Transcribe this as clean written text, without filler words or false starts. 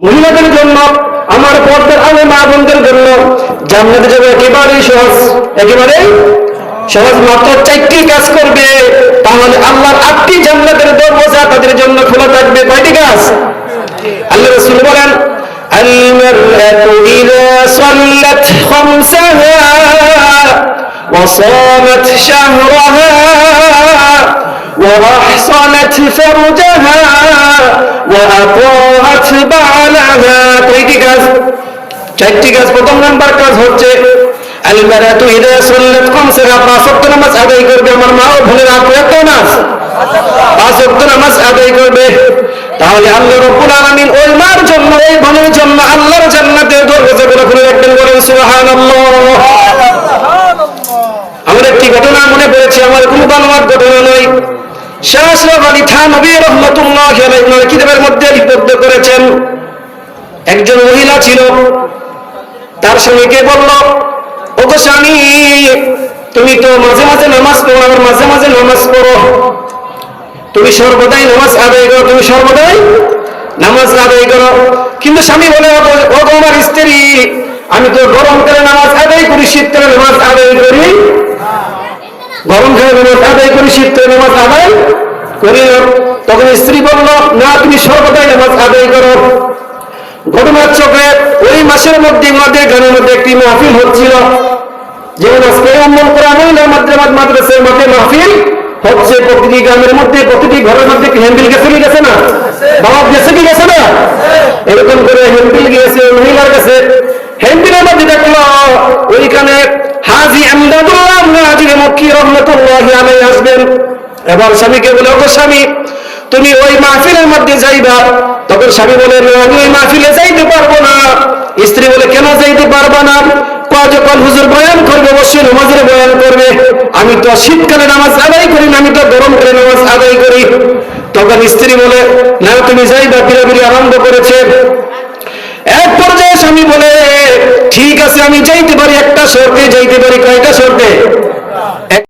মহিলাদের জন্য, আমার পর্দার আলে মা বোনদের জন্য জান্নাতে যাবে একেবারেই সহজ, একেবারেই সহজ। মাত্র 4টি কাজ করবে, তাহলে আল্লাহর 8টি জান্নাতের দরজা তাদের জন্য খোলা থাকবে। কয়টি কাজ? আল্লাহ রাসূল বলেন, আল মারআতু ইযা সাল্লাত খামসাহা ওয়া সামাত শাহরাহা وأحصنت فرجها وأطاعت بعلها। কয়টি কাজ? 4টি কাজ। প্রথম নাম্বার কাজ হচ্ছে আল মারাতু ইযা সাল্লাত খামসাহা, 5 ওয়াক্ত নামাজ আদায় করবে। আমার মা ও বোনেরা, কত নামাজ? 5 ওয়াক্ত নামাজ আদায় করবে। তাহলে আল্লাহ রাব্বুল আলামিন ওই মার জন্য, ওই বোনের জন্য আল্লাহর জান্নাতের দরজাগুলো খুলে রাখবেন। বলেন সুবহানাল্লাহ। আমার একটি ঘটনা মনে পড়েছে, আমার কোনো বানোয়াট ঘটনা নয়। শাহ আশরাফ আলী থানভী রাহমাতুল্লাহি আলাইহি ওনার কিতাবের মধ্যে লিপিবদ্ধ করেছেন, একজন মহিলা ছিল, তার স্বামীকে বলল, ওগো স্বামী, তুমি তো মাঝে মাঝে নামাজ পড়ো, আবার মাঝে মাঝে নামাজ পড়ো, তুমি সর্বদাই নামাজ আদায় করো, তুমি সর্বদাই নামাজ আদায় করো। কিন্তু স্বামী বলে, ওগো আমার স্ত্রী, আমি তো গরমকালে নামাজ আদায় করি, শীতকালে নামাজ আদায় করি, গরমকালে নামাজ আদায় করি, শীতকালে নামাজ আদায় করি না। তখন স্ত্রী বলল, না, তুমি সর্বদাই নামাজ আদায় করো। ঘটনার চক্রে ওই মাসের মধ্যে আমাদের গ্রামের মধ্যে একটি মাহফিল হচ্ছিল, যেমন আজকে উম্মুল কোরআন মাদ্রাসার মধ্যে মাহফিল হচ্ছে। প্রতিটি গ্রামের মধ্যে, প্রতিটি ঘরের মধ্যে হ্যান্ডবিল গেছে না? বাবা গেছে কি গেছে না? এরকম করে হ্যান্ডবিল গিয়েছে মহিলার কাছে। হ্যান্ডবিলের মধ্যে দেখলো ওইখানে হাজী আমদাদুল্লাহ নাজির মক্কি রাহমাতুল্লাহি আলাইহি আসবেন। এবার স্বামীকে বলে, ওগো স্বামী, তুমি ওই মাহফিলের মধ্যে যাইবা। তখন স্বামী বলে, আমি ওই মাহফিলে যাইতে পারবো না। স্ত্রী বলে, কেন যাইতে পারবা না? যখন হুজুর বয়ান করবে, অবশ্যই নামাজের বয়ান করবে। আমি তো শীতকালে নামাজ আদায় করি না, আমি তো গরমকালে নামাজ আদায় করি। তখন স্ত্রী বলে, না, তুমি যাইবা। বিড়াবিড়ি আরম্ভ করেছে। এক পর্যায়ে স্বামী বলে, ঠিক আছে, আমি যাইতে পারি, একটা শর্তে যাইতে পারি। কয়টা শর্তে?